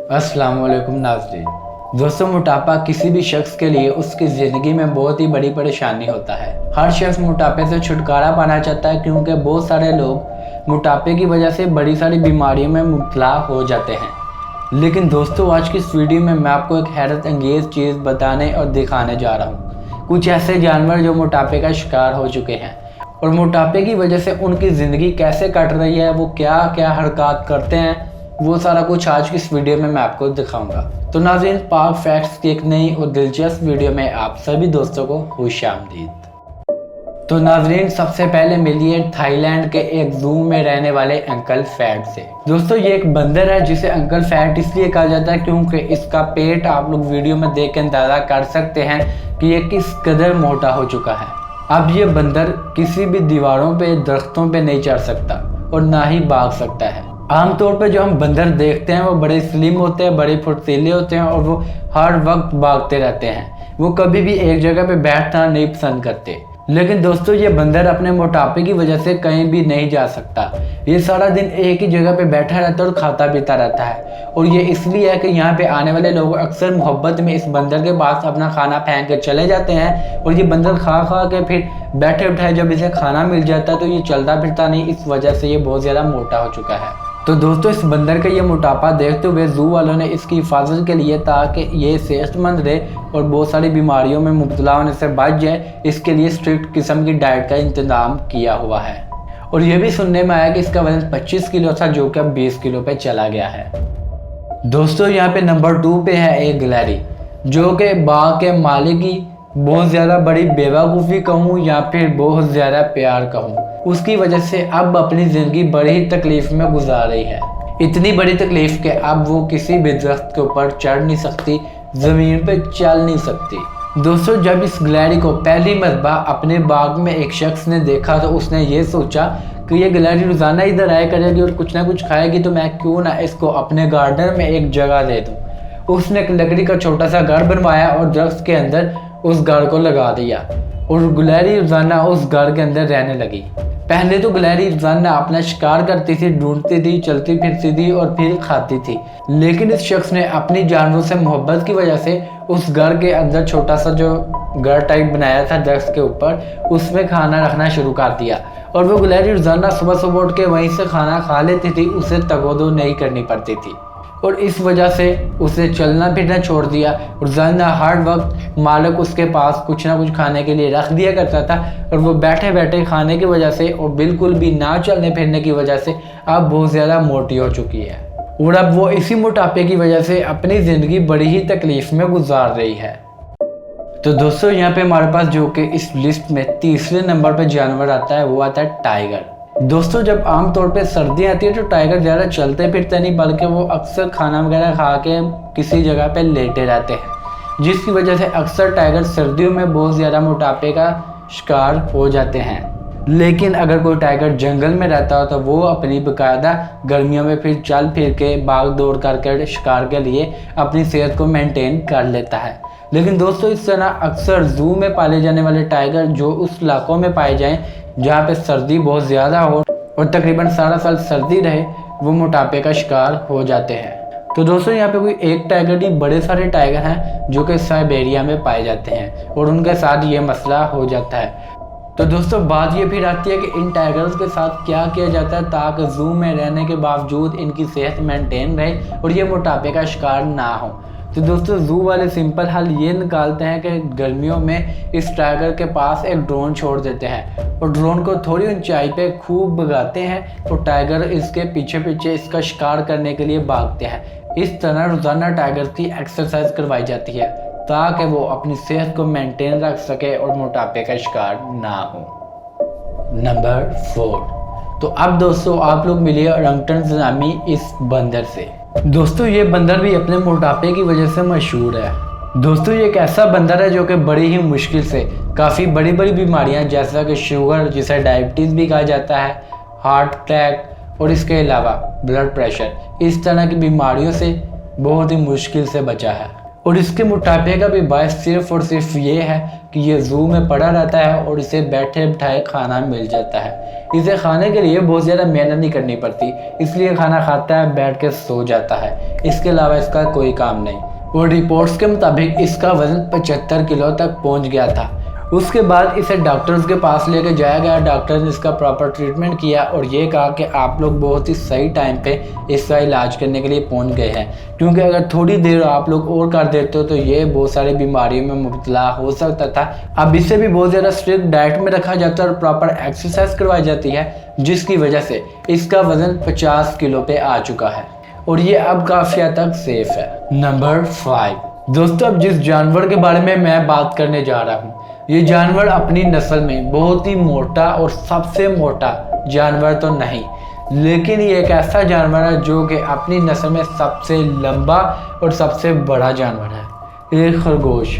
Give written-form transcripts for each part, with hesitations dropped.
अस्सलाम वालेकुम नाज़रीन। दोस्तों, मोटापा किसी भी शख्स के लिए उसकी ज़िंदगी में बहुत ही बड़ी परेशानी होता है। हर शख्स मोटापे से छुटकारा पाना चाहता है क्योंकि बहुत सारे लोग मोटापे की वजह से बड़ी सारी बीमारियों में मुब्तला हो जाते हैं। लेकिन दोस्तों, आज की इस वीडियो में मैं आपको एक हैरत अंगेज़ चीज़ बताने और दिखाने जा रहा हूँ। कुछ ऐसे जानवर जो मोटापे का शिकार हो चुके हैं और मोटापे की वजह से उनकी ज़िंदगी कैसे कट रही है, वो क्या क्या हरकत करते हैं, वो सारा कुछ आज की इस वीडियो में मैं आपको दिखाऊंगा। तो नाज़रीन, पाक फैक्ट्स की एक नई और दिलचस्प वीडियो में आप सभी दोस्तों को खुशामदीद। तो नाज़रीन, सबसे पहले मिलिए थाईलैंड के एक ज़ू में रहने वाले अंकल फैट से। दोस्तों, ये एक बंदर है जिसे अंकल फैट इसलिए कहा जाता है क्योंकि इसका पेट आप लोग वीडियो में देख के अंदाज़ा कर सकते हैं कि ये किस कदर मोटा हो चुका है। अब ये बंदर किसी भी दीवारों पे, दरख्तों पे नहीं चढ़ सकता और ना ही भाग सकता है। आमतौर पे जो हम बंदर देखते हैं वो बड़े स्लिम होते हैं, बड़े फुर्तीले होते हैं और वो हर वक्त भागते रहते हैं। वो कभी भी एक जगह पे बैठना नहीं पसंद करते। लेकिन दोस्तों, ये बंदर अपने मोटापे की वजह से कहीं भी नहीं जा सकता। ये सारा दिन एक ही जगह पे बैठा रहता है और खाता पीता रहता है। और ये इसलिए है कि यहाँ पे आने वाले लोग अक्सर मोहब्बत में इस बंदर के पास अपना खाना फेंक के चले जाते हैं और ये बंदर खा खा के फिर बैठे उठाए जब इसे खाना मिल जाता है तो ये चलता फिरता नहीं। इस वजह से ये बहुत ज़्यादा मोटा हो चुका है। तो दोस्तों, इस बंदर का ये मोटापा देखते हुए ज़ू वालों ने इसकी हिफाजत के लिए, ताकि ये सेहतमंद रहे और बहुत सारी बीमारियों में मुब्तला होने से बच जाए, इसके लिए स्ट्रिक्ट किस्म की डाइट का इंतज़ाम किया हुआ है। और ये भी सुनने में आया कि इसका वजन 25 किलो था जो कि अब 20 किलो पे चला गया है। दोस्तों, यहाँ पे नंबर 2 पे है एक गिलहरी, जो कि बाग के मालिक की बहुत ज़्यादा बड़ी बेवकूफ़ी कहूँ या फिर बहुत ज़्यादा प्यार कहूँ, उसकी वजह से अब अपनी ज़िंदगी बड़ी ही तकलीफ़ में गुजार रही है। इतनी बड़ी तकलीफ़ कि अब वो किसी भी दरख्त के ऊपर चढ़ नहीं सकती, ज़मीन पे चल नहीं सकती। दोस्तों, जब इस गिलहरी को पहली मरतबा अपने बाग में एक शख्स ने देखा तो उसने ये सोचा कि ये गिलहरी रोज़ाना इधर आया करेगी और कुछ ना कुछ खाएगी, तो मैं क्यों ना इसको अपने गार्डन में एक जगह दे दूँ। उसने एक लकड़ी का छोटा सा घर बनवाया और दरख्त के अंदर उस घर को लगा दिया और गिलहरी रोज़ाना उस घर के अंदर रहने लगी। पहले तो गिलहरी रोज़ाना अपना शिकार करती थी, ढूंढती थी, चलती फिरती थी और फिर खाती थी। लेकिन इस शख्स ने अपनी जानवरों से मोहब्बत की वजह से उस घर के अंदर छोटा सा जो घर टाइप बनाया था दरख्त के ऊपर, उसमें खाना रखना शुरू कर दिया। और वो गिलहरी रोज़ाना सुबह सुबह उठ के वहीं से खाना खा लेती थी, उसे तगोदो नहीं करनी पड़ती थी। और इस वजह से उसे चलना फिरना छोड़ दिया। रोज़ाना हर वक्त मालिक उसके पास कुछ ना कुछ खाने के लिए रख दिया करता था और वो बैठे बैठे खाने की वजह से और बिल्कुल भी ना चलने फिरने की वजह से अब बहुत ज़्यादा मोटी हो चुकी है। और अब वो इसी मोटापे की वजह से अपनी ज़िंदगी बड़ी ही तकलीफ़ में गुजार रही है। तो दोस्तों, यहाँ पे हमारे पास जो कि इस लिस्ट में तीसरे नंबर पर जानवर आता है वो आता है टाइगर। दोस्तों, जब आम तौर पे सर्दी आती है तो टाइगर ज़्यादा चलते फिरते नहीं, बल्कि वो अक्सर खाना वगैरह खा के किसी जगह पे लेटे रहते हैं, जिसकी वजह से अक्सर टाइगर सर्दियों में बहुत ज़्यादा मोटापे का शिकार हो जाते हैं। लेकिन अगर कोई टाइगर जंगल में रहता हो तो वो अपनी बाकायदा गर्मियों में फिर चल फिर के भाग दौड़ करके शिकार के लिए अपनी सेहत को मेंटेन कर लेता है। लेकिन दोस्तों, इस तरह अक्सर ज़ू में पाले जाने वाले टाइगर जो उस इलाकों में पाए जाएं जहाँ पे सर्दी बहुत ज़्यादा हो और तकरीबन सारा साल सर्दी रहे, वो मोटापे का शिकार हो जाते हैं। तो दोस्तों, यहाँ पे कोई एक टाइगर नहीं, बड़े सारे टाइगर हैं जो कि साइबेरिया में पाए जाते हैं और उनके साथ ये मसला हो जाता है। तो दोस्तों, बात ये फिर आती है कि इन टाइगर्स के साथ क्या किया जाता है ताकि ज़ू में रहने के बावजूद इनकी सेहत मेंटेन रहे और ये मोटापे का शिकार ना हो। तो दोस्तों, ज़ू वाले सिंपल हल ये निकालते हैं कि गर्मियों में इस टाइगर के पास एक ड्रोन छोड़ देते हैं और ड्रोन को थोड़ी ऊंचाई पे खूब भगाते हैं और टाइगर इसके पीछे पीछे इसका शिकार करने के लिए भागते हैं। इस तरह रोज़ाना टाइगर की एक्सरसाइज करवाई जाती है ताकि वो अपनी सेहत को मेंटेन रख सके और मोटापे का शिकार ना हो। नंबर 4। तो अब दोस्तों, आप लोग मिलिए ओरंगटन नामी इस बंदर से। दोस्तों, ये बंदर भी अपने मोटापे की वजह से मशहूर है। दोस्तों, ये एक ऐसा बंदर है जो कि बड़ी ही मुश्किल से काफ़ी बड़ी बड़ी बीमारियां जैसा कि शुगर, जिसे डायबिटीज़ भी कहा जाता है, हार्ट अटैक और इसके अलावा ब्लड प्रेशर, इस तरह की बीमारियों से बहुत ही मुश्किल से बचा है। और इसके मोटापे का भी बायस सिर्फ और सिर्फ ये है कि ये ज़ू में पड़ा रहता है और इसे बैठे बिठाए खाना मिल जाता है। इसे खाने के लिए बहुत ज़्यादा मेहनत नहीं करनी पड़ती, इसलिए खाना खाता है, बैठ के सो जाता है। इसके अलावा इसका कोई काम नहीं। और रिपोर्ट्स के मुताबिक इसका वज़न 75 किलो तक पहुंच गया था। उसके बाद इसे डॉक्टर्स के पास लेके जाया गया। डॉक्टर ने इसका प्रॉपर ट्रीटमेंट किया और ये कहा कि आप लोग बहुत ही सही टाइम पे इसका इलाज करने के लिए पहुंच गए हैं, क्योंकि अगर थोड़ी देर आप लोग और कर देते हो तो ये बहुत सारी बीमारियों में मुब्तला हो सकता था। अब इसे भी बहुत ज़्यादा स्ट्रिक्ट डाइट में रखा जाता है और प्रॉपर एक्सरसाइज करवाई जाती है, जिसकी वजह से इसका वज़न 50 किलो पे आ चुका है और ये अब काफ़ी हद तक सेफ है। नंबर 5 दोस्तों, अब जिस जानवर के बारे में मैं बात करने जा रहा हूँ, ये जानवर अपनी नस्ल में बहुत ही मोटा और सबसे मोटा जानवर तो नहीं, लेकिन ये एक ऐसा जानवर है जो कि अपनी नस्ल में सबसे लंबा और सबसे बड़ा जानवर है। एक खरगोश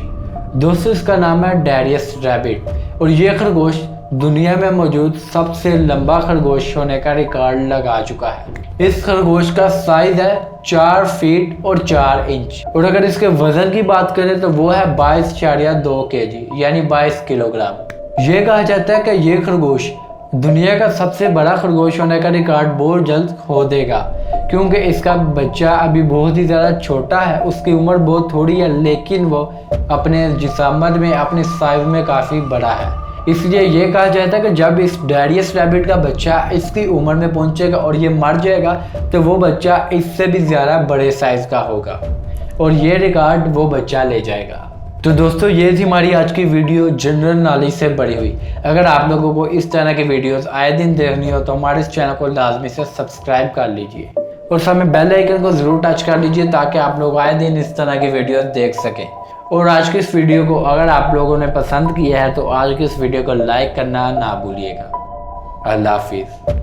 दोस्तों, इसका नाम है डेरियस रैबिट और ये खरगोश दुनिया में मौजूद सबसे लंबा खरगोश होने का रिकॉर्ड लगा चुका है। इस खरगोश का साइज है 4 फीट और 4 इंच और अगर इसके वजन की बात करें तो वो है 22.2 केजी यानी 22 किलोग्राम। ये कहा जाता है कि ये खरगोश दुनिया का सबसे बड़ा खरगोश होने का रिकॉर्ड बहुत जल्द खो देगा, क्योंकि इसका बच्चा अभी बहुत ही ज़्यादा छोटा है, उसकी उम्र बहुत थोड़ी है, लेकिन वो अपने जिस्मात में अपने साइज में काफ़ी बड़ा है। इसलिए ये कहा जाता है कि जब इस डेरियस रैबिट का बच्चा इसकी उम्र में पहुंचेगा और ये मर जाएगा तो वो बच्चा इससे भी ज़्यादा बड़े साइज़ का होगा और ये रिकॉर्ड वो बच्चा ले जाएगा। तो दोस्तों, ये थी हमारी आज की वीडियो जनरल नॉलेज से बड़ी हुई। अगर आप लोगों को इस तरह की वीडियोस आए दिन देखनी हो तो हमारे इस चैनल को लाजमी से सब्सक्राइब कर लीजिए और साथ में बेल आइकन को ज़रूर टच कर लीजिए ताकि आप लोग आए दिन इस तरह की वीडियोस देख सकें। और आज की इस वीडियो को अगर आप लोगों ने पसंद किया है तो आज की इस वीडियो को लाइक करना ना भूलिएगा। अल्लाह हाफिज़।